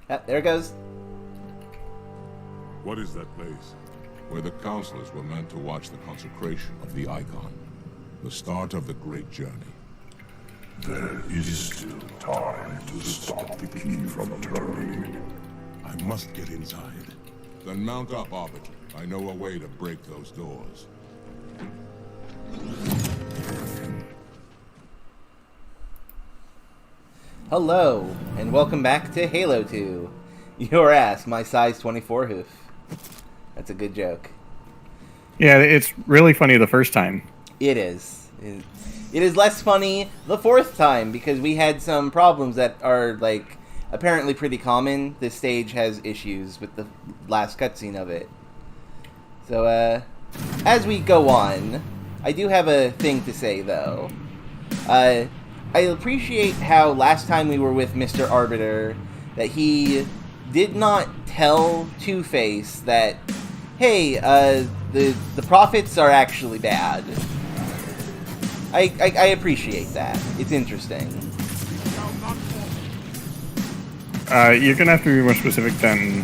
There it goes. What is that place? Where the counselors were meant to watch the consecration of the icon. The start of the great journey. There is still time to stop the key from turning. I must get inside. Then mount up, Arbiter. I know a way to break those doors. Hello, and welcome back to Halo 2. Your ass, my size 24 hoof. That's a good joke. Yeah, it's really funny the first time. It is. It is less funny the fourth time, because we had some problems that are, like, apparently pretty common. This stage has issues with the last cutscene of it. So, as we go on, I do have a thing to say, though. I appreciate how last time we were with Mr. Arbiter, that he did not tell Two-Face that, hey, the prophets are actually bad. I appreciate that. It's interesting. You're gonna have to be more specific than...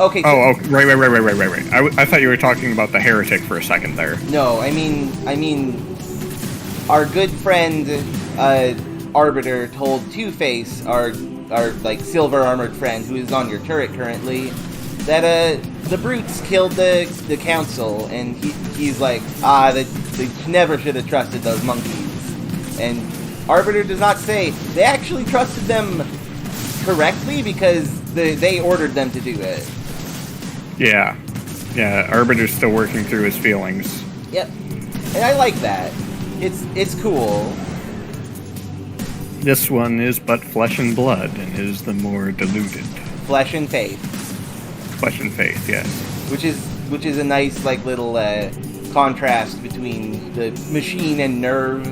Okay. So oh, right. I thought you were talking about the heretic for a second there. No, I mean, our good friend Arbiter told Two-Face, our like silver armored friend who is on your turret currently, that the brutes killed the council, and he's like, they never should have trusted those monkeys. And Arbiter does not say they actually trusted them correctly because they ordered them to do it. Yeah, Arbiter's still working through his feelings. Yep, and I like that. It's cool. This one is but flesh and blood, and is the more deluded. Flesh and faith. Flesh and faith, yes. Which is a nice like little contrast between the machine and nerve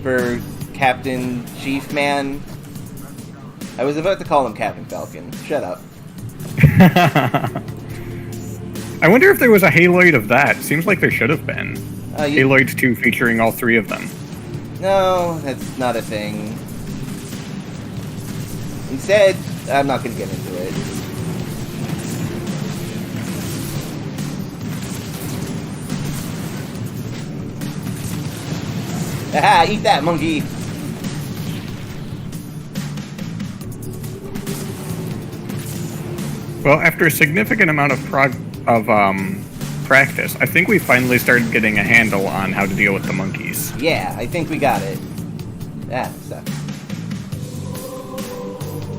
for Captain Chief Man. I was about to call him Captain Falcon. Shut up. I wonder if there was a Haloid of that. Seems like there should have been. Haloid 2 featuring all three of them. No, that's not a thing. Instead, I'm not going to get into it. Aha, eat that, monkey! Well, after a significant amount of practice, I think we finally started getting a handle on how to deal with the monkeys. Yeah, I think we got it. That sucks.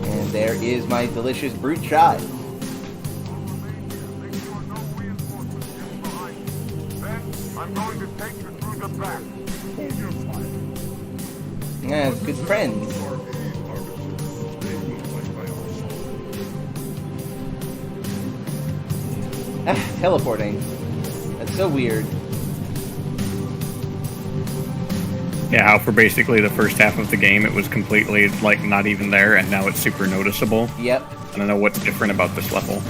And there is my delicious brute shot. I'm going to take you through the back. Yeah, good friends. Teleporting. That's so weird. Yeah, how for basically the first half of the game it was completely, like, not even there, and now it's super noticeable. Yep. I don't know what's different about this level.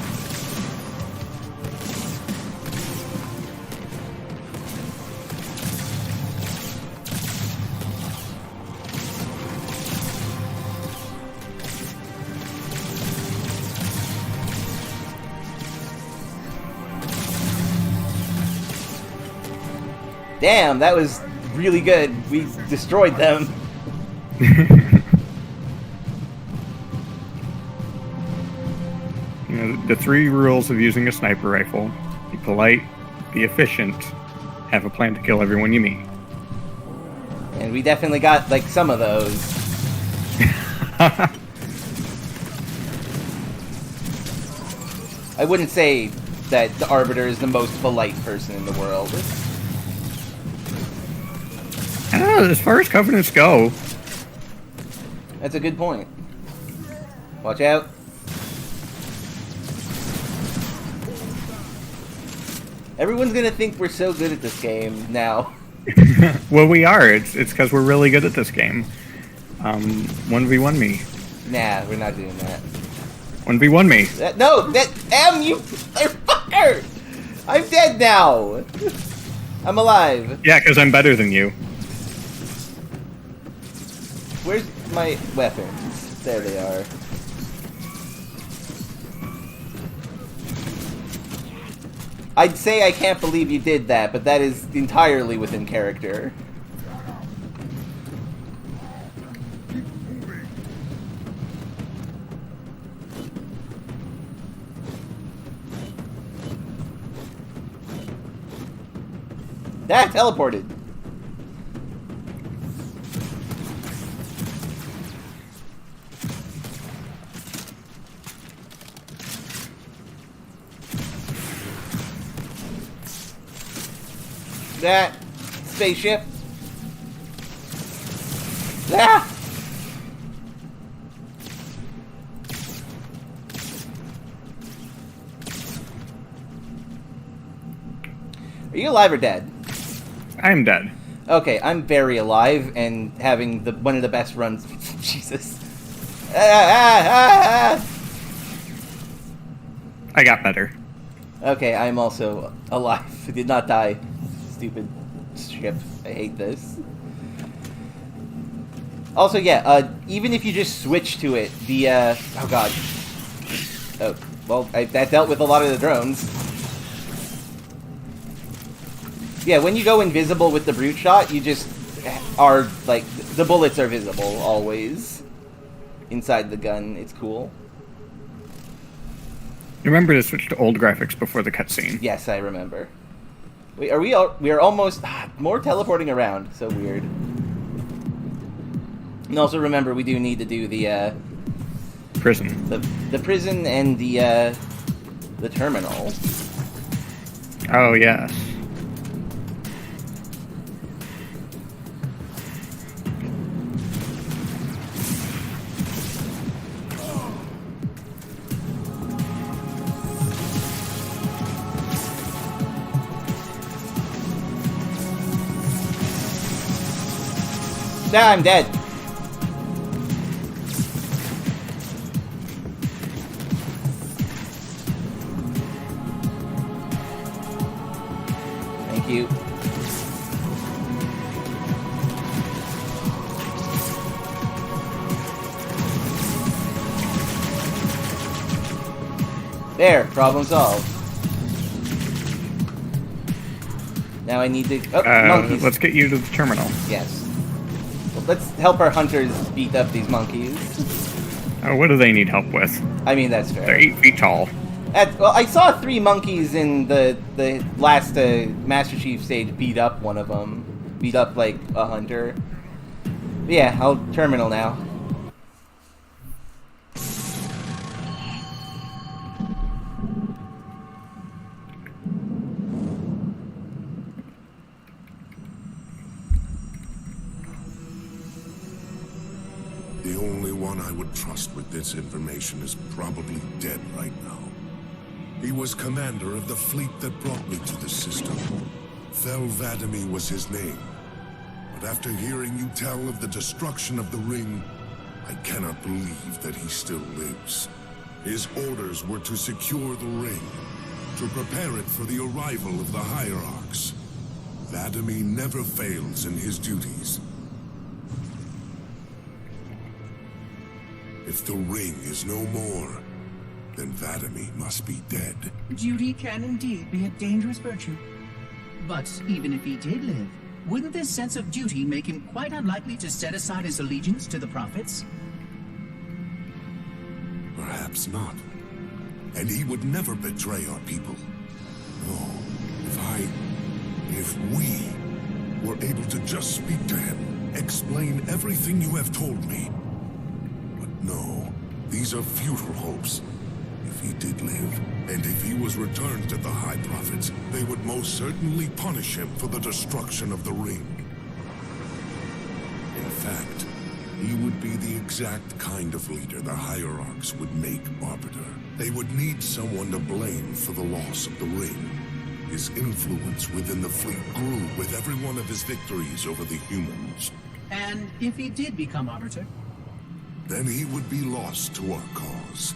Damn, that was really good. We destroyed them. You know, the three rules of using a sniper rifle: be polite, be efficient, have a plan to kill everyone you meet. And we definitely got, like, some of those. I wouldn't say that the Arbiter is the most polite person in the world. I don't know, as far as Covenants go. That's a good point. Watch out. Everyone's gonna think we're so good at this game now. Well, we are. It's because we're really good at this game. 1v1 me. Nah, we're not doing that. 1v1 me. Damn you, motherfucker! I'm dead now. I'm alive. Yeah, because I'm better than you. Where's my weapons? There they are. I'd say I can't believe you did that, but that is entirely within character. Ah, teleported. That spaceship. Ah! Are you alive or dead? I'm dead. Okay, I'm very alive and having one of the best runs. Jesus. Ah! I got better. Okay, I'm also alive. I did not die. Stupid ship. I hate this. Also, yeah, even if you just switch to it, the, oh god. Oh, well, that dealt with a lot of the drones. Yeah, when you go invisible with the brute shot, you just are, like, the bullets are visible, always. Inside the gun, it's cool. Remember to switch to old graphics before the cutscene. Yes, I remember. Wait, we are almost... more teleporting around, so weird. And also remember, we do need to do the, Prison. The prison and the terminal. Oh, yes. Nah, I'm dead. Thank you. There, problem solved. Now I need to... Oh, monkeys. Let's get you to the terminal. Yes. Well, let's help our hunters beat up these monkeys. Oh, what do they need help with? I mean, that's fair. They're 8 feet tall. Well, I saw 3 monkeys in the last Master Chief stage beat up one of them. Beat up, like, a hunter. But yeah, I'll terminal now. The only one I would trust with this information is probably dead right now. He was commander of the fleet that brought me to the system. Fel Vadimi was his name. But after hearing you tell of the destruction of the ring, I cannot believe that he still lives. His orders were to secure the ring, to prepare it for the arrival of the Hierarchs. Vadimi never fails in his duties. If the ring is no more, then Vadimi must be dead. Duty can indeed be a dangerous virtue. But even if he did live, wouldn't this sense of duty make him quite unlikely to set aside his allegiance to the Prophets? Perhaps not. And he would never betray our people. No, if we were able to just speak to him, explain everything you have told me. But no, these are futile hopes. If he did live, and if he was returned to the High Prophets, they would most certainly punish him for the destruction of the ring. In fact, he would be the exact kind of leader the Hierarchs would make Arbiter. They would need someone to blame for the loss of the ring. His influence within the fleet grew with every one of his victories over the humans. And if he did become Arbiter? Then he would be lost to our cause.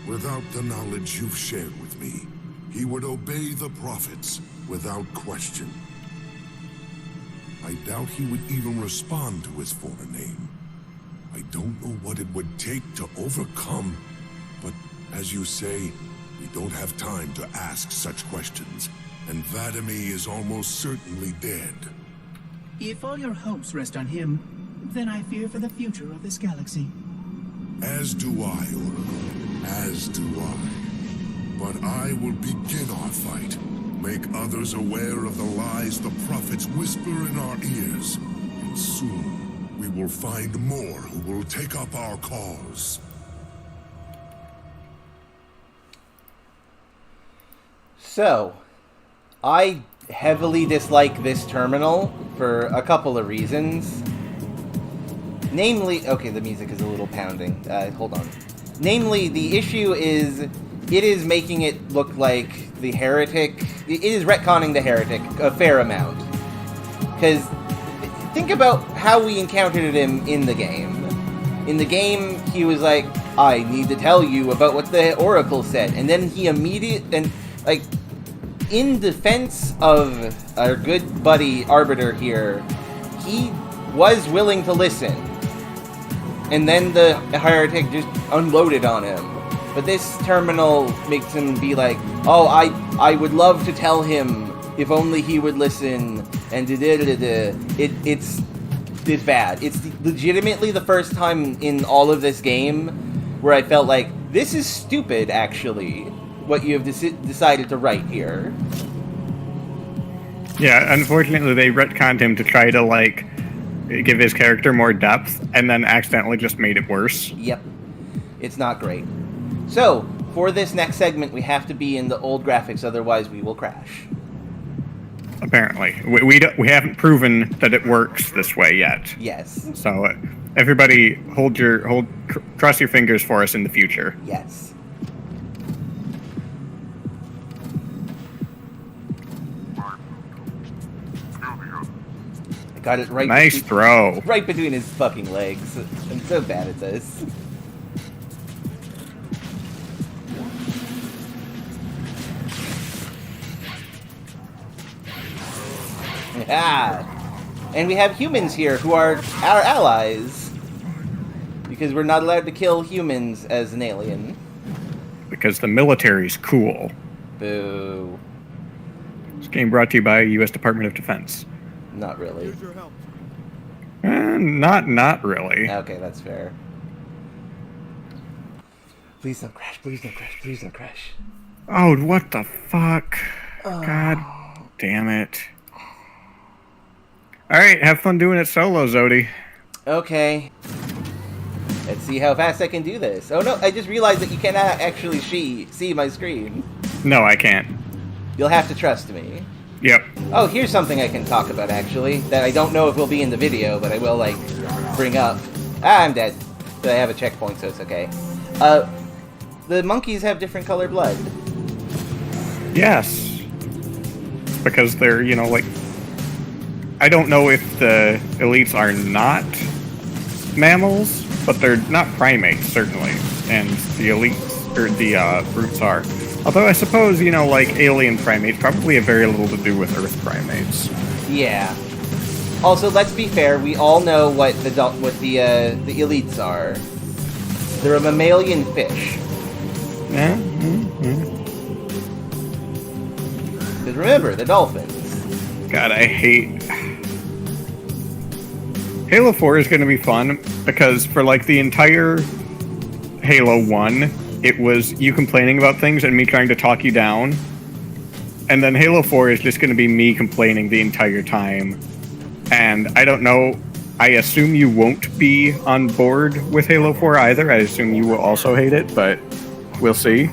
Without the knowledge you've shared with me, he would obey the Prophets without question. I doubt he would even respond to his former name. I don't know what it would take to overcome, but as you say, we don't have time to ask such questions. and Vadimi is almost certainly dead. If all your hopes rest on him, then I fear for the future of this galaxy. As do I, Oracle. As do I. But I will begin our fight. Make others aware of the lies the prophets whisper in our ears. And soon, we will find more who will take up our cause. So, I heavily dislike this terminal for a couple of reasons. Namely, okay, the music is a little pounding. Hold on. Namely, the issue is it is making it look like the heretic. It is retconning the heretic a fair amount. Because think about how we encountered him in the game. In the game, he was like, I need to tell you about what the Oracle said. And then he in defense of our good buddy Arbiter here, he was willing to listen. And then the heretic just unloaded on him. But this terminal makes him be like, oh, I would love to tell him if only he would listen, and It's bad. It's legitimately the first time in all of this game where I felt like, this is stupid, actually, what you have decided to write here. Yeah, unfortunately they retconned him to try to, like, give his character more depth, and then accidentally just made it worse. Yep. It's not great. So, for this next segment, we have to be in the old graphics, otherwise we will crash. Apparently. We haven't proven that it works this way yet. Yes. So, everybody, cross your fingers for us in the future. Yes. I got it right. Nice throw. Right between his fucking legs. I'm so bad at this. Yeah. And we have humans here who are our allies. Because we're not allowed to kill humans as an alien. Because the military's cool. Boo. This game brought to you by U.S. Department of Defense. Not really. Not really. Okay, that's fair. Please don't crash, please don't crash, please don't crash. Oh, what the fuck? God damn it. Alright, have fun doing it solo, Zodi. Okay. Let's see how fast I can do this. Oh no, I just realized that you cannot actually see my screen. No, I can't. You'll have to trust me. Yep. Oh, here's something I can talk about, actually, that I don't know if will be in the video, but I will, like, bring up. Ah, I'm dead. But I have a checkpoint, so it's okay. The monkeys have different color blood. Yes. Because they're, like... I don't know if the elites are not mammals, but they're not primates, certainly. And the elites, or the brutes are. Although I suppose, like alien primates probably have very little to do with Earth primates. Yeah. Also, let's be fair. We all know what the elites are. They're a mammalian fish. Yeah. Because remember, the dolphins. God, I hate... Halo 4 is going to be fun because for like the entire Halo 1, it was you complaining about things and me trying to talk you down. And then Halo 4 is just going to be me complaining the entire time. And I don't know, I assume you won't be on board with Halo 4 either. I assume you will also hate it, but we'll see.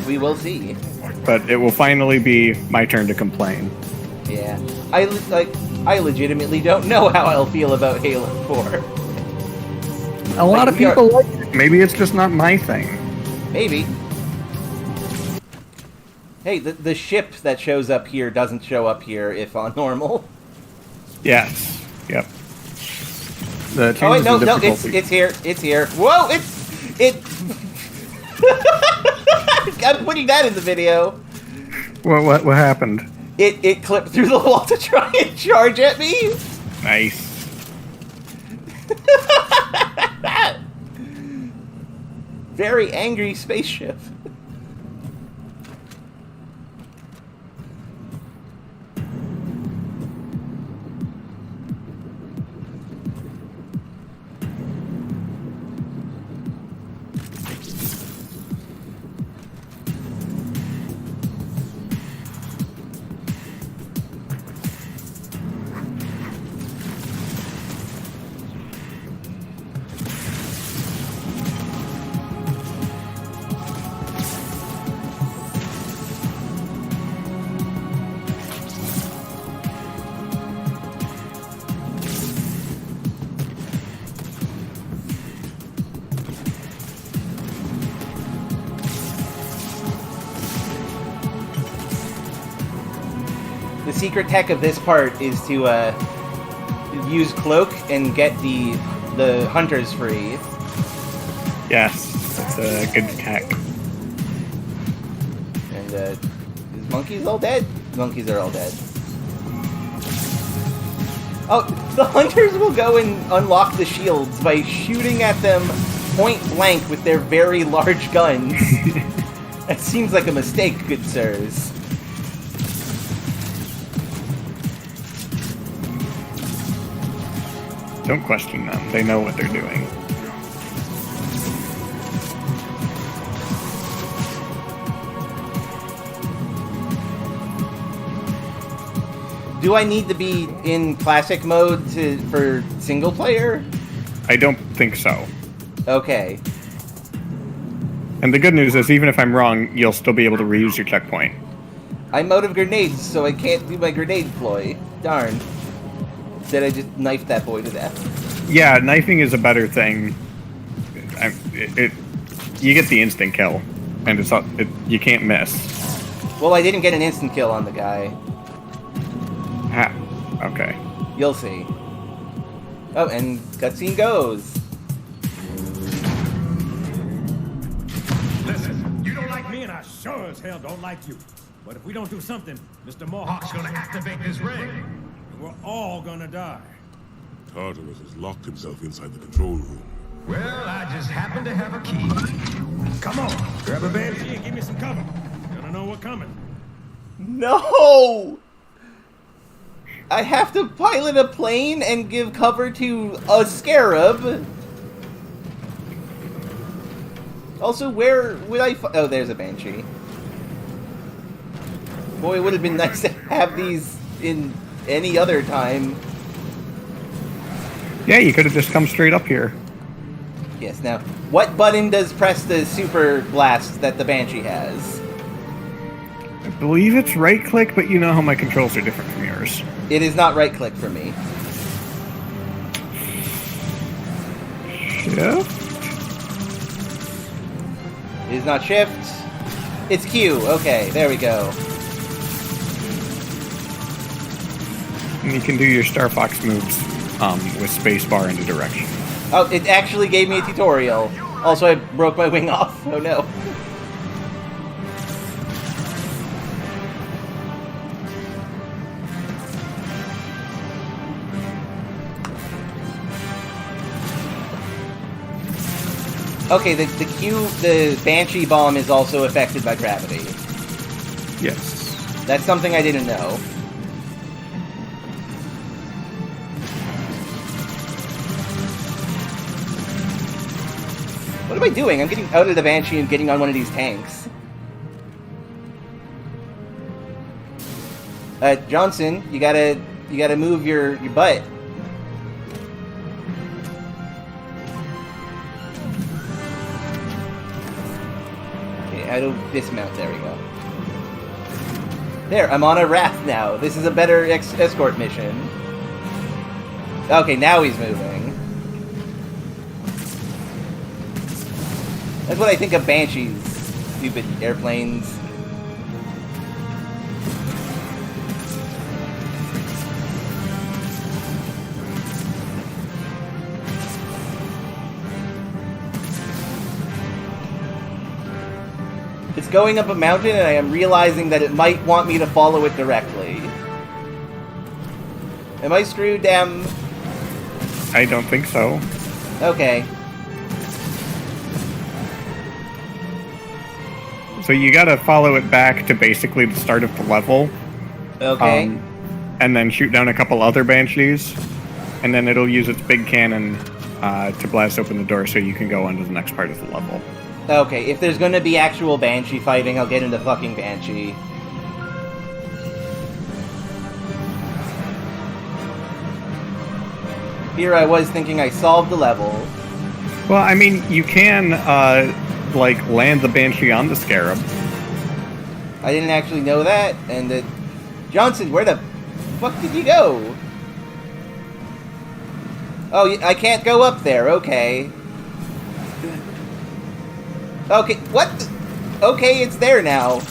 We will see. But it will finally be my turn to complain. Yeah. I legitimately don't know how I'll feel about Halo 4. A lot of people like it. Maybe it's just not my thing. Maybe. Hey, the ship that shows up here doesn't show up here if on normal. Yes. Yep. Oh wait, no, it's here. It's here. Whoa, it. I'm putting that in the video. What happened? It clipped through the wall to try and charge at me. Nice. Very angry spaceship. secret tech of this part is to use cloak and get the hunters free. Yes, that's a good tech. And is monkeys all dead? Monkeys are all dead. Oh, the hunters will go and unlock the shields by shooting at them point blank with their very large guns. That seems like a mistake, good sirs. Don't question them. They know what they're doing. Do I need to be in classic mode for single player? I don't think so. Okay. And the good news is, even if I'm wrong, you'll still be able to reuse your checkpoint. I'm out of grenades, so I can't do my grenade ploy. Darn. Instead, I just knifed that boy to death. Yeah, knifing is a better thing. You get the instant kill, and you can't miss. Well, I didn't get an instant kill on the guy. Okay. You'll see. Oh, and cutscene goes. Listen, you don't like me, and I sure as hell don't like you. But if we don't do something, Mr. Mohawk's gonna activate this ring, and we're all gonna die. Tarter has locked himself inside the control room. Well, I just happen to have a key. Come on, grab a banshee and give me some cover. Gonna know what's coming. No! I have to pilot a plane and give cover to a scarab. Also, where would I oh, there's a banshee. Boy, it would have been nice to have these in any other time. Yeah, you could have just come straight up here. Yes, now, what button does press the super blast that the banshee has? I believe it's right-click, but you know how my controls are different from yours. It is not right-click for me. Shift? It is not shift. It's Q. Okay, there we go. And you can do your Star Fox moves with spacebar into direction. Oh, it actually gave me a tutorial. Also, I broke my wing off. Oh no. Okay, the Banshee bomb is also affected by gravity. Yes. That's something I didn't know. What am I doing? I'm getting out of the Banshee and getting on one of these tanks. Johnson, you gotta move your butt. How to dismount? There we go. There, I'm on a raft now. This is a better escort mission. Okay, now he's moving. That's what I think of Banshees. Stupid airplanes. It's going up a mountain, and I am realizing that it might want me to follow it directly. Am I screwed, damn? I don't think so. Okay. So you gotta follow it back to basically the start of the level. Okay. And then shoot down a couple other Banshees. And then it'll use its big cannon to blast open the door so you can go on to the next part of the level. Okay, if there's gonna be actual Banshee fighting, I'll get into fucking Banshee. Here I was thinking I solved the level. Well, I mean, you can, land the Banshee on the Scarab. I didn't actually know that, and Johnson, where the fuck did you go? Oh, I can't go up there, okay. Okay, what? Okay, it's there now.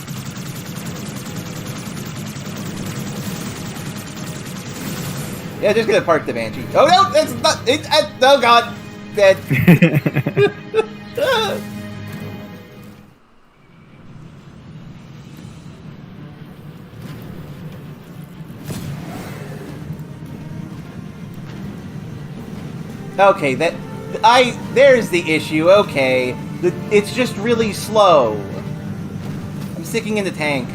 Yeah, just gonna park the Banshee. Oh no, that's not. Oh god, dead. Okay, there's the issue. Okay, it's just really slow. I'm sticking in the tank.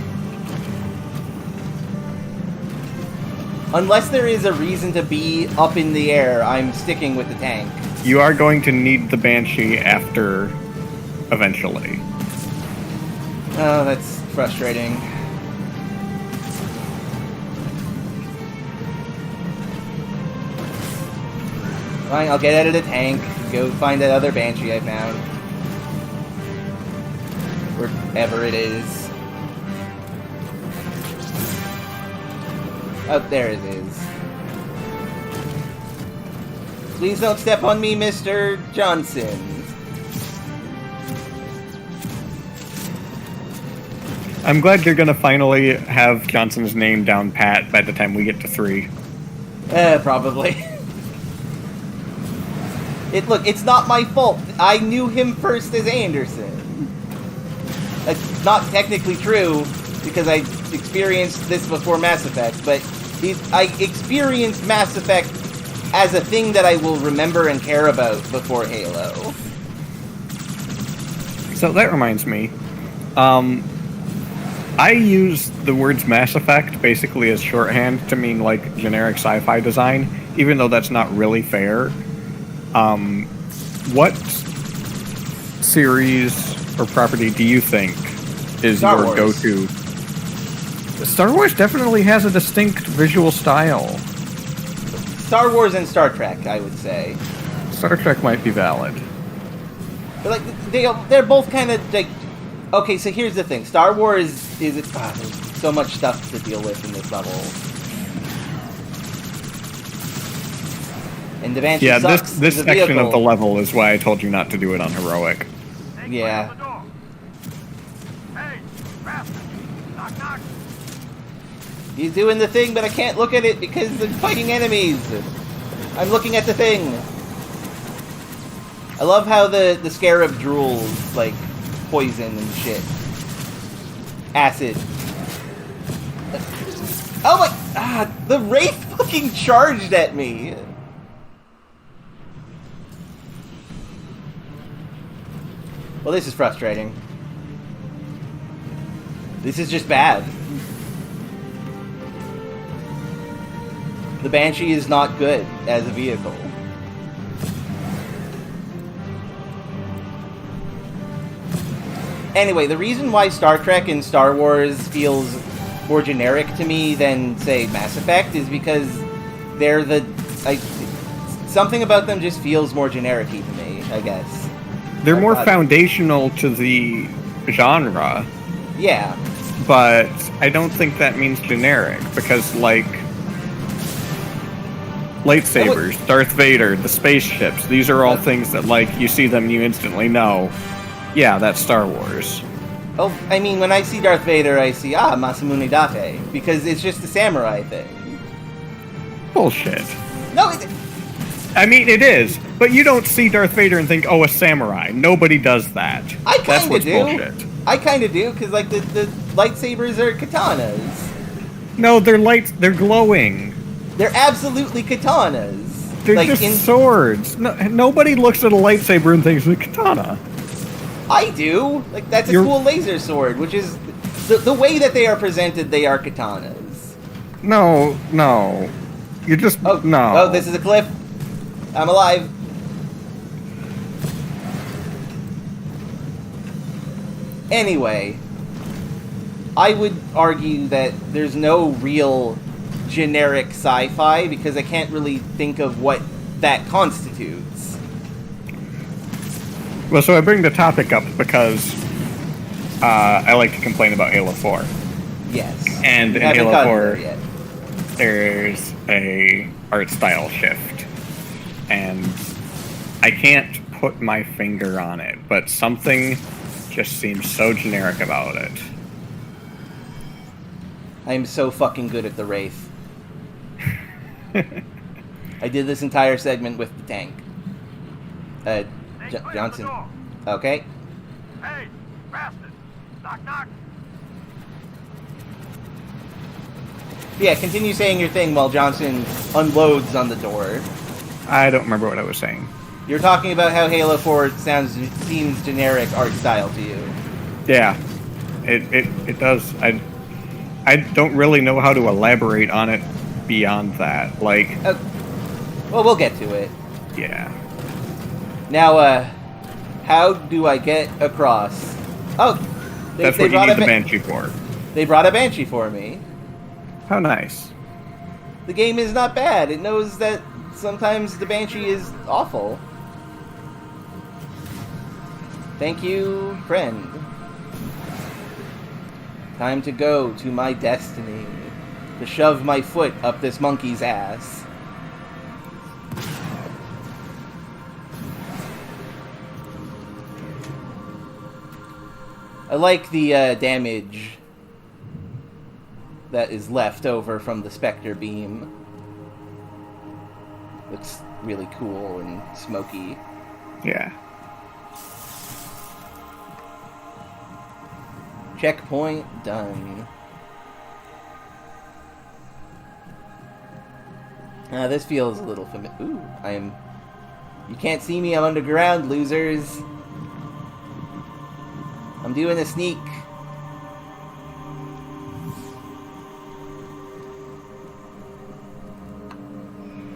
Unless there is a reason to be up in the air, I'm sticking with the tank. You are going to need the Banshee after, eventually. Oh, that's frustrating. Fine, I'll get out of the tank, go find that other Banshee I found. Wherever it is. Oh, there it is. Please don't step on me, Mr. Johnson. I'm glad you're gonna finally have Johnson's name down pat by the time we get to 3. Probably. Look, it's not my fault. I knew him first as Anderson. That's not technically true, because I experienced this before Mass Effect, but I experienced Mass Effect as a thing that I will remember and care about before Halo. So that reminds me. I use the words Mass Effect basically as shorthand to mean like generic sci-fi design, even though that's not really fair. What series or property do you think is Star your Wars. go-to? Star Wars definitely has a distinct visual style. Star Wars and Star Trek, I would say. Star Trek might be valid. But like they're both kind of like. Okay, so here's the thing: Star Wars is there's so much stuff to deal with in this level, and the Banshee Yeah, sucks this as a section vehicle. of the level is why I told you not to do it on heroic. Yeah. Hey, bastard! Knock, knock! He's doing the thing, but I can't look at it because they're fighting enemies. I'm looking at the thing. I love how the scarab drools like poison and shit. Acid. Oh my! The Wraith fucking charged at me. Well, this is frustrating. This is just bad. The Banshee is not good as a vehicle. Anyway, the reason why Star Trek and Star Wars feels more generic to me than, say, Mass Effect is because they're something about them just feels more generic-y to me, I guess. They're more foundational to the genre. Yeah. But I don't think that means generic, because, like, lightsabers, Darth Vader, the spaceships, these are all things that, like, you see them, you instantly know, yeah, that's Star Wars. Oh, I mean, when I see Darth Vader, I see, Masamune Date, because it's just a samurai thing. Bullshit. No, I mean, it is, but you don't see Darth Vader and think, oh, a samurai. Nobody does that. I That's kind of what's do. bullshit. I kind of do, because, like, the lightsabers are katanas. No, they're glowing. They're absolutely katanas. They're like, just swords. No, nobody looks at a lightsaber and thinks it's a katana. I do. Like, that's a cool laser sword, which is... The way that they are presented, they are katanas. No. You just... Oh, no. Oh, this is a cliff. I'm alive. Anyway, I would argue that there's no real generic sci-fi because I can't really think of what that constitutes. Well, so I bring the topic up because I like to complain about Halo 4. Yes. And in Haven't Halo gotten 4, there yet. there's a art style shift. And I can't put my finger on it, but something just seems so generic about it. I am so fucking good at the Wraith. I did this entire segment with the tank. Johnson. Okay. Hey, bastard! Knock, knock. Yeah, continue saying your thing while Johnson unloads on the door. I don't remember what I was saying. You're talking about how Halo 4 seems generic art style to you. Yeah, it does. I don't really know how to elaborate on it beyond that. Like, well, we'll get to it. yeah. Now, how do I get across? Oh, That's what you need the Banshee for. They brought a Banshee for me. How nice. The game is not bad. It knows that sometimes the Banshee is awful. Thank you, friend. Time to go to my destiny. To shove my foot up this monkey's ass. I like the damage that is left over from the Spectre beam. Looks really cool and smoky. Yeah. Checkpoint done. This feels a little familiar. Ooh, you can't see me, I'm underground, losers. I'm doing a sneak.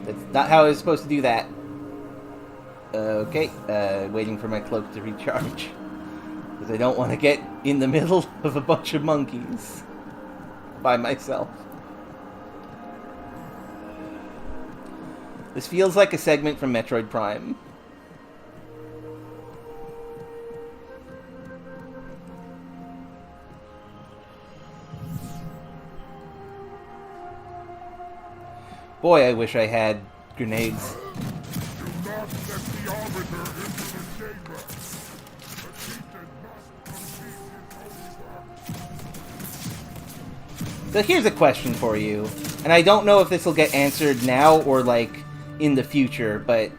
That's not how I was supposed to do that. Okay, waiting for my cloak to recharge. Because I don't want to get in the middle of a bunch of monkeys by myself. This feels like a segment from Metroid Prime. Boy, I wish I had grenades. Do not let the Arbiter into the chamber. The chieftain must complete his homework. So here's a question for you, and I don't know if this will get answered now or like in the future, but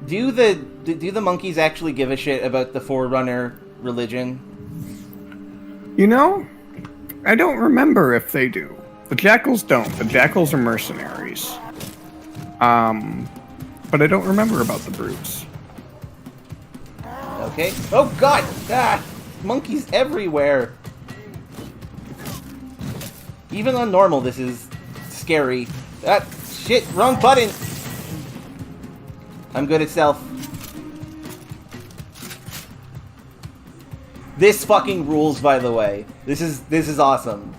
do the monkeys actually give a shit about the Forerunner religion? You know, I don't remember if they do. The Jackals don't. The Jackals are mercenaries. But I don't remember about the brutes. Okay. Oh god! Ah! Monkeys everywhere! Even on normal, this is scary. Ah! Shit! Wrong button! I'm good at stealth. This fucking rules, by the way. This is awesome.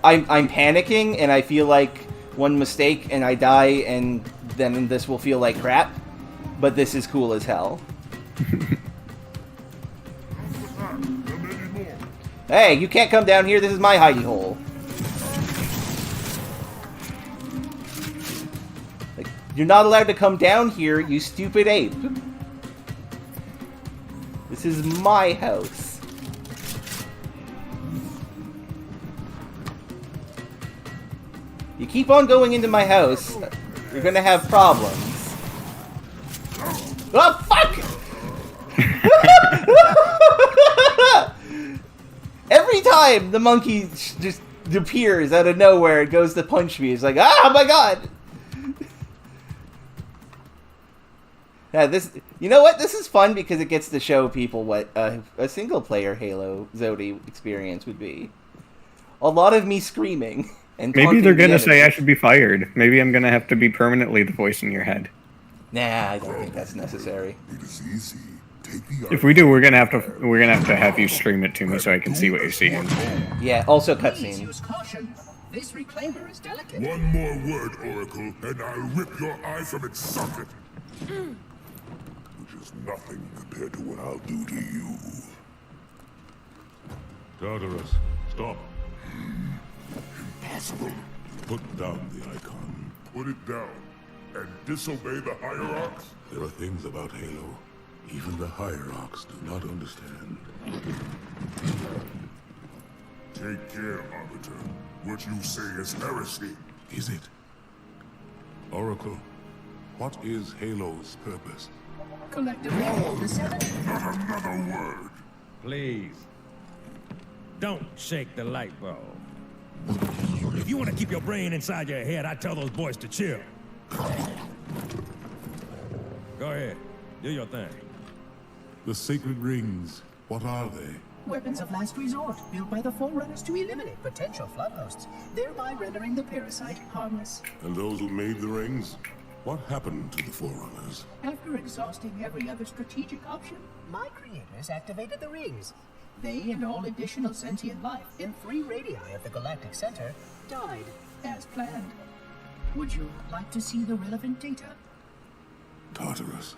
I'm panicking, and I feel like one mistake and I die, and then this will feel like crap. But this is cool as hell. Hey, you can't come down here. This is my hidey hole. Like, you're not allowed to come down here, you stupid ape. This is my house. You keep on going into my house, you're gonna have problems. Oh, fuck! Every time the monkey just appears out of nowhere and goes to punch me, it's like, oh my god! Yeah, you know what? This is fun because it gets to show people what a single-player Halo Zodi experience would be. A lot of me screaming. And maybe they're gonna say I should be fired. Maybe I'm gonna have to be permanently the voice in your head. Nah, I don't think that's necessary. It is easy. Take the If we do, we're gonna have to have you stream it to me so I can see what you're seeing. Yeah, also Please cutscene. use caution. This reclaimer is delicate. One more word, Oracle, and I'll rip your eye from its socket. Which is nothing compared to what I'll do to you. Tartarus, stop. Impossible. Put down the icon. Put it down and disobey the Hierarchs? There are things about Halo even the Hierarchs do not understand. Take care, Arbiter. What you say is heresy. Is it? Oracle, What is Halo's purpose? Collectively, the seven. Not another word. Please. Don't shake the light bulb. If you want to keep your brain inside your head, I tell those boys to chill. Go ahead. Do your thing. The sacred rings, what are they? Weapons of last resort, built by the Forerunners to eliminate potential flood hosts, thereby rendering the parasite harmless. And those who made the rings? What happened to the Forerunners? After exhausting every other strategic option, my creators activated the rings. They and all additional sentient life in 3 radii of the galactic center died as planned. Would you like to see the relevant data? Tartarus,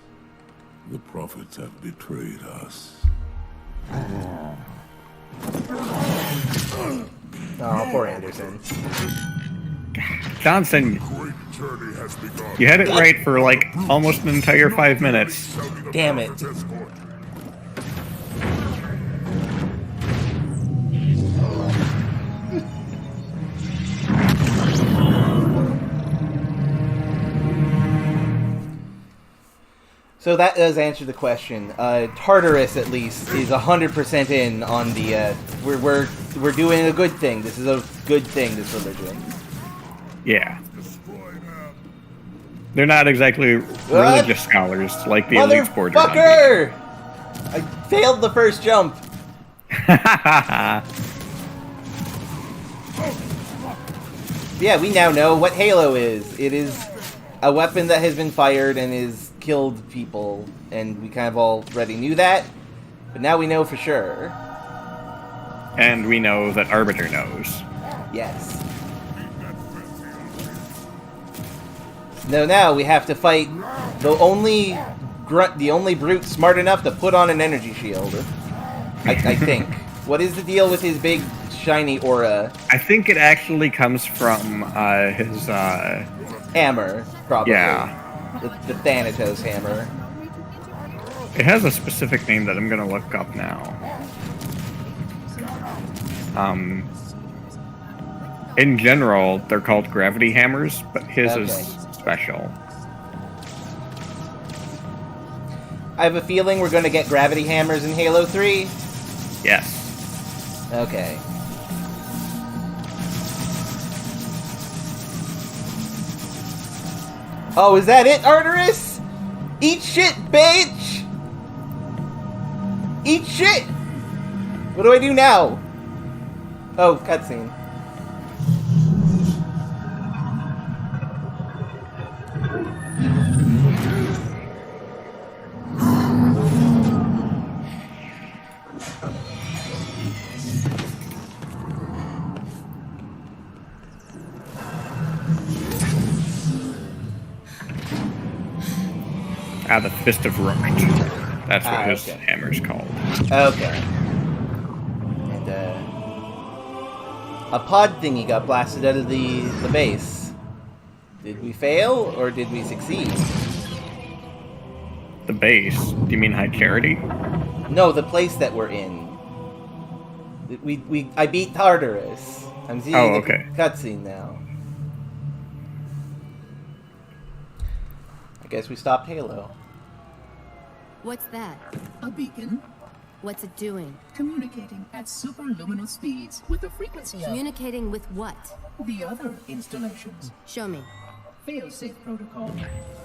the prophets have betrayed us. Oh, poor Anderson. Johnson, Great journey has begun. you had it right for like almost an entire 5 minutes. Damn it. So that does answer the question. Tartarus, at least, is 100% in on the. We're doing a good thing. This is a good thing. This religion. Yeah. They're not exactly religious scholars like the elite sporters. Motherfucker! I failed the first jump. Yeah, we now know what Halo is. It is a weapon that has been fired and is killed people, and we kind of already knew that, but now we know for sure. And we know that Arbiter knows. Yes. No, now we have to fight the only brute smart enough to put on an energy shield. I think. What is the deal with his big shiny aura? I think it actually comes from his Hammer, probably. Yeah. The Thanatos hammer. It has a specific name that I'm gonna look up now. In general, they're called gravity hammers, but his is special. I have a feeling we're going to get gravity hammers in Halo 3. Yes. Okay. Oh, is that it, Arteris? Eat shit, bitch! Eat shit! What do I do now? Oh, cutscene. The Fist of Rooked. That's what his hammer's called. Okay. And, a pod thingy got blasted out of the base. Did we fail, or did we succeed? The base? Do you mean High Charity? No, the place that we're in. I beat Tartarus. I'm seeing the cutscene now. I guess we stopped Halo. What's that? A beacon. What's it doing? Communicating at superluminal speeds with the frequency of Communicating with what? the other installations. Show me. Failsafe protocol.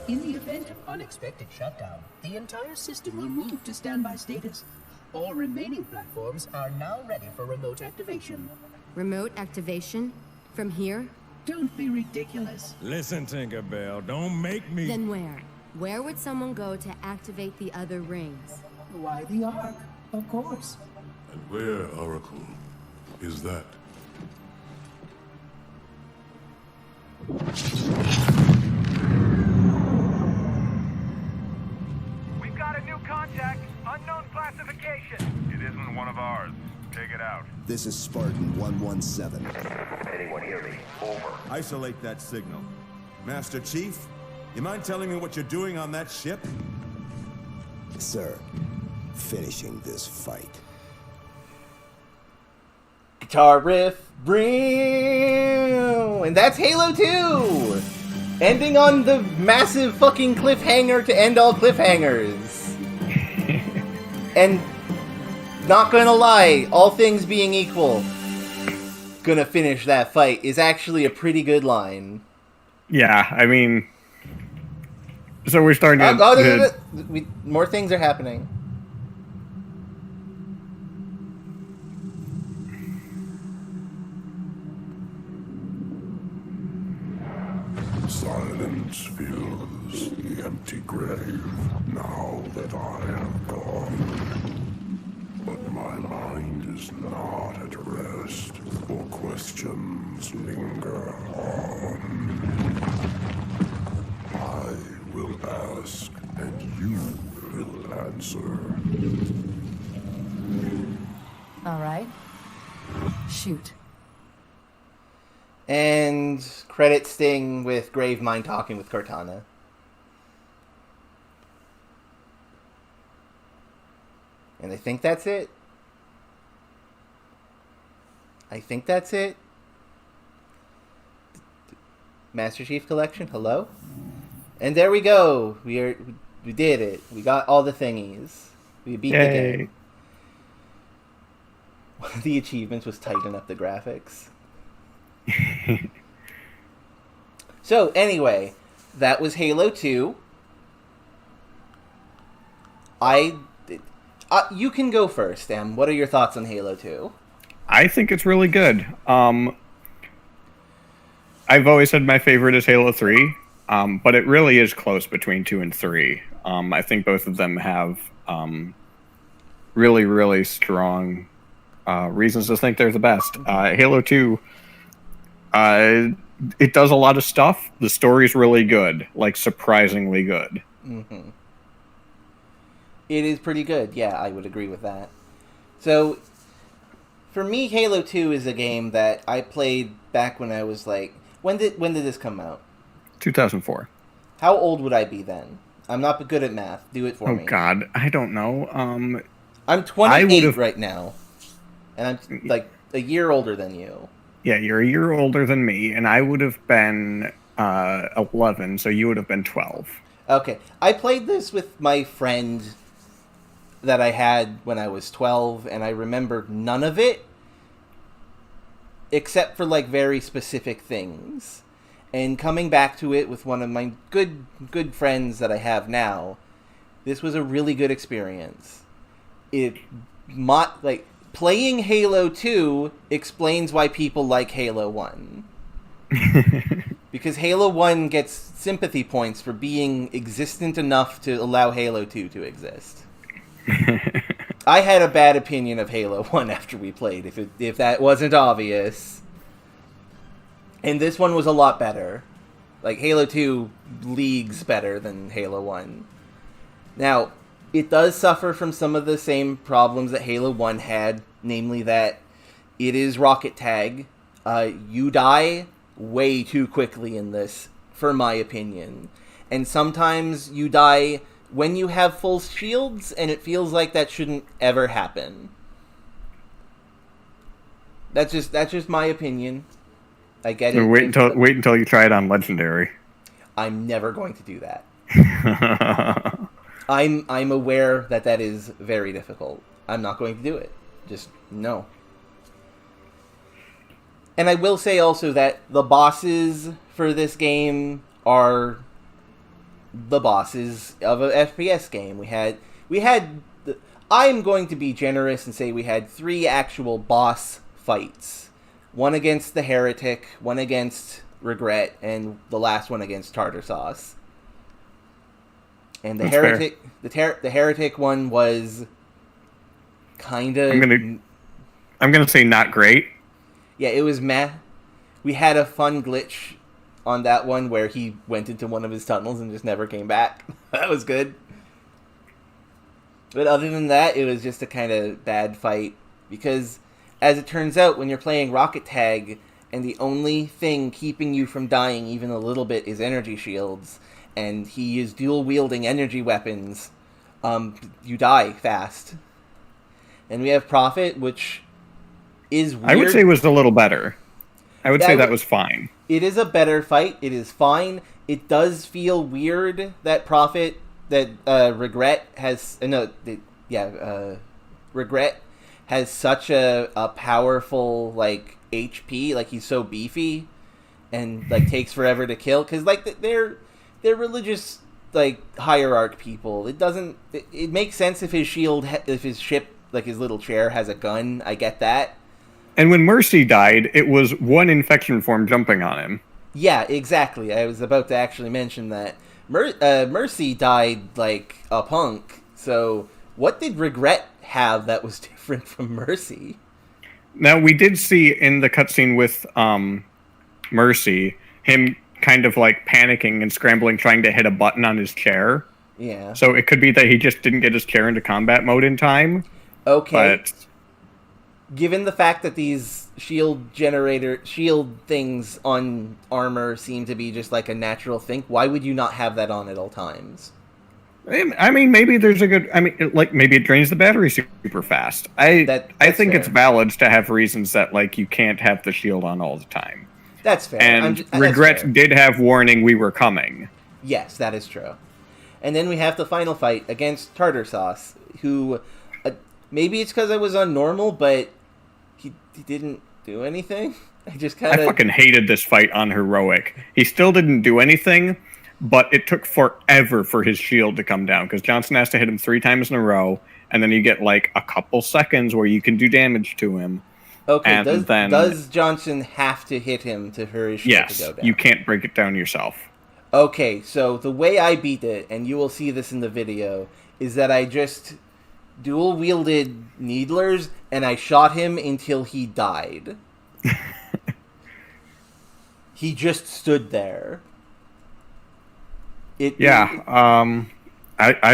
In the event of unexpected shutdown, the entire system will move to standby status. All remaining platforms are now ready for remote activation. Remote activation? From here? Don't be ridiculous. Listen, Tinkerbell, don't make me... Then where? Where would someone go to activate the other rings? Why the Ark? Of course. And where, Oracle, is that? We've got a new contact. Unknown classification. It isn't one of ours. Take it out. This is Spartan 117. Anyone hear me? Over. Isolate that signal. Master Chief, you mind telling me what you're doing on that ship? Sir, finishing this fight. Guitar riff, and that's Halo 2! Ending on the massive fucking cliffhanger to end all cliffhangers. And, not gonna lie, all things being equal, gonna finish that fight is actually a pretty good line. Yeah, I mean... So we're starting to... More things are happening. Silence fills the empty grave now that I am gone. But my mind is not at rest, for questions linger on. I will ask, and you will answer. All right. Shoot. And credit sting with Gravemind talking with Cortana. And I think that's it. Master Chief Collection, hello? And there we go. We did it. We got all the thingies. We beat the game. One of the achievements was tighten up the graphics. So, anyway, that was Halo 2. You can go first, Em. What are your thoughts on Halo 2? I think it's really good. I've always said my favorite is Halo 3, but it really is close between 2 and 3. I think both of them have really, really strong reasons to think they're the best. Halo 2... it does a lot of stuff. The story's really good, like surprisingly good. Mm-hmm. It is pretty good. Yeah, I would agree with that. So, for me, Halo 2 is a game that I played back when I was like, when did this come out? 2004. How old would I be then? I'm not good at math. Do it for me. Oh God, I don't know. I'm 28 right now, and I'm like a year older than you. Yeah, you're a year older than me, and I would have been 11, so you would have been 12. Okay. I played this with my friend that I had when I was 12, and I remember none of it, except for, like, very specific things. And coming back to it with one of my good friends that I have now, this was a really good experience. Playing Halo 2 explains why people like Halo 1. Because Halo 1 gets sympathy points for being existent enough to allow Halo 2 to exist. I had a bad opinion of Halo 1 after we played, if that wasn't obvious. And this one was a lot better. Like, Halo 2 leagues better than Halo 1. Now, it does suffer from some of the same problems that Halo 1 had, namely that it is rocket tag. You die way too quickly in this, for my opinion. And sometimes you die when you have full shields, and it feels like that shouldn't ever happen. That's just my opinion. I get it. Wait until you try it on Legendary. I'm never going to do that. I'm aware that is very difficult. I'm not going to do it. Just no. And I will say also that the bosses for this game are the bosses of an FPS game. We had I'm going to be generous and say we had 3 actual boss fights. One against the Heretic, one against Regret, and the last one against Tartar Sauce. And the the Heretic one was kind of... I'm gonna say not great. Yeah, it was meh. We had a fun glitch on that one where he went into one of his tunnels and just never came back. That was good. But other than that, it was just a kind of bad fight. Because, as it turns out, when you're playing Rocket Tag, and the only thing keeping you from dying even a little bit is energy shields, and he is dual-wielding energy weapons, you die fast. And we have Prophet, which is weird. I would say was a little better. I would say that was fine. It is a better fight. It is fine. It does feel weird that Regret has Regret has such a powerful like HP, like he's so beefy and like takes forever to kill because like they're religious like hierarch people. It makes sense if his ship, like his little chair, has a gun. I get that. And when Mercy died, it was one infection form jumping on him. Yeah, exactly. I was about to actually mention that. Mercy died like a punk. So what did Regret have that was different from Mercy? Now, we did see in the cutscene with Mercy, him kind of like panicking and scrambling, trying to hit a button on his chair. Yeah. So it could be that he just didn't get his chair into combat mode in time. Okay. But given the fact that these shield things on armor seem to be just like a natural thing, why would you not have that on at all times? I mean, maybe there's a good... I mean, like, maybe it drains the battery super fast. I think fair. it's valid to have reasons that, like, you can't have the shield on all the time. That's fair. And Regret did have warning we were coming. Yes, that is true. And then we have the final fight against Tartar Sauce, who... maybe it's because I was on normal, but he didn't do anything. I fucking hated this fight on Heroic. He still didn't do anything, but it took forever for his shield to come down, because Johnson has to hit him 3 times in a row, and then you get, like, a couple seconds where you can do damage to him. Okay, and does Johnson have to hit him for his shield to go down? Yes, you can't break it down yourself. Okay, so the way I beat it, and you will see this in the video, is that I just dual-wielded Needlers, and I shot him until he died. He just stood there. I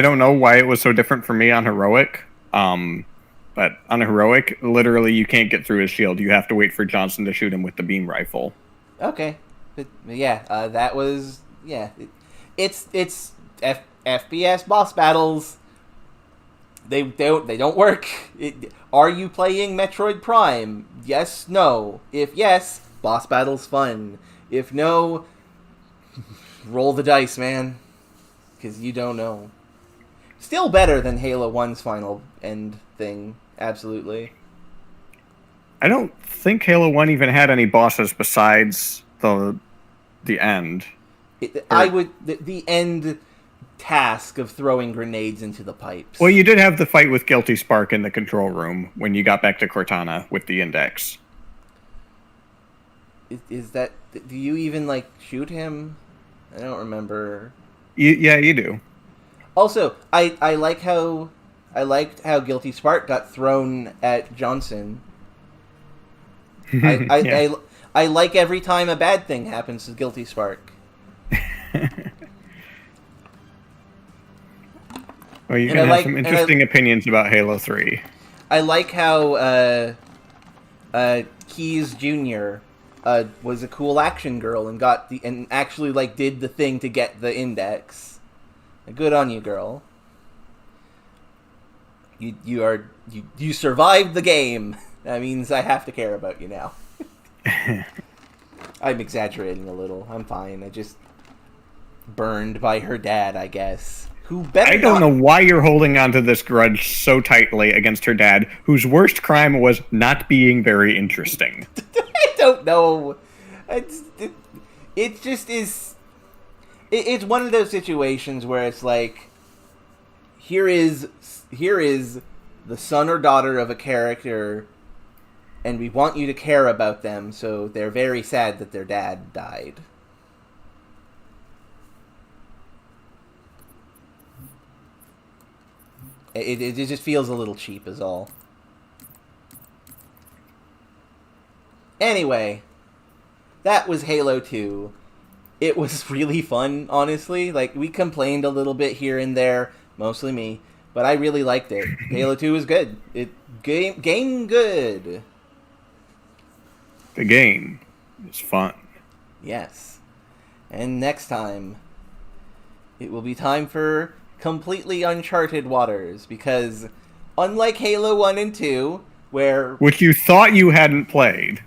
don't know why it was so different for me on Heroic, but on Heroic, literally you can't get through his shield. You have to wait for Johnson to shoot him with the beam rifle. Okay, but yeah, that was it's FPS boss battles. They don't work. Are you playing Metroid Prime? Yes, no. If yes, boss battle's fun. If no, roll the dice, man. Because you don't know. Still better than Halo 1's final end thing. Absolutely. I don't think Halo 1 even had any bosses besides the end. The end task of throwing grenades into the pipes. Well, you did have the fight with Guilty Spark in the control room when you got back to Cortana with the Index. Is that... Do you even, like, shoot him? I don't remember. Yeah, you do. Also, I liked how Guilty Spark got thrown at Johnson. I like every time a bad thing happens to Guilty Spark. Well, you're going to have some interesting opinions about Halo 3. I like how Keys Jr. Was a cool action girl and actually like did the thing to get the Index. Good on you, girl. You survived the game. That means I have to care about you now. I'm exaggerating a little. I'm fine. I just burned by her dad, I guess. I don't know why you're holding on to this grudge so tightly against her dad, whose worst crime was not being very interesting. I don't know. It just is... It's one of those situations where it's like, here is the son or daughter of a character, and we want you to care about them, so they're very sad that their dad died. It just feels a little cheap is all. Anyway, that was Halo 2. It was really fun, honestly. Like, we complained a little bit here and there, mostly me, but I really liked it. Halo 2 was good. Game good. The game is fun. Yes. And next time, it will be time for completely uncharted waters, because unlike Halo 1 and 2, which you thought you hadn't played,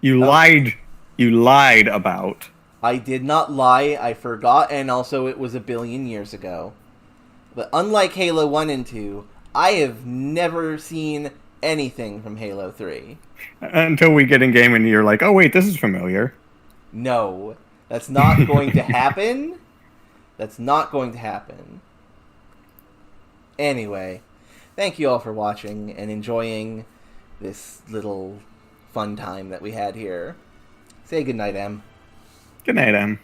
you lied You lied about. I did not lie, I forgot, and also it was a billion years ago. But unlike Halo 1 and 2, I have never seen anything from Halo 3. Until we get in game and you're like, oh wait, this is familiar. No, that's not going to happen. That's not going to happen. Anyway, thank you all for watching and enjoying this little fun time that we had here. Say goodnight, Em. Good night, Em.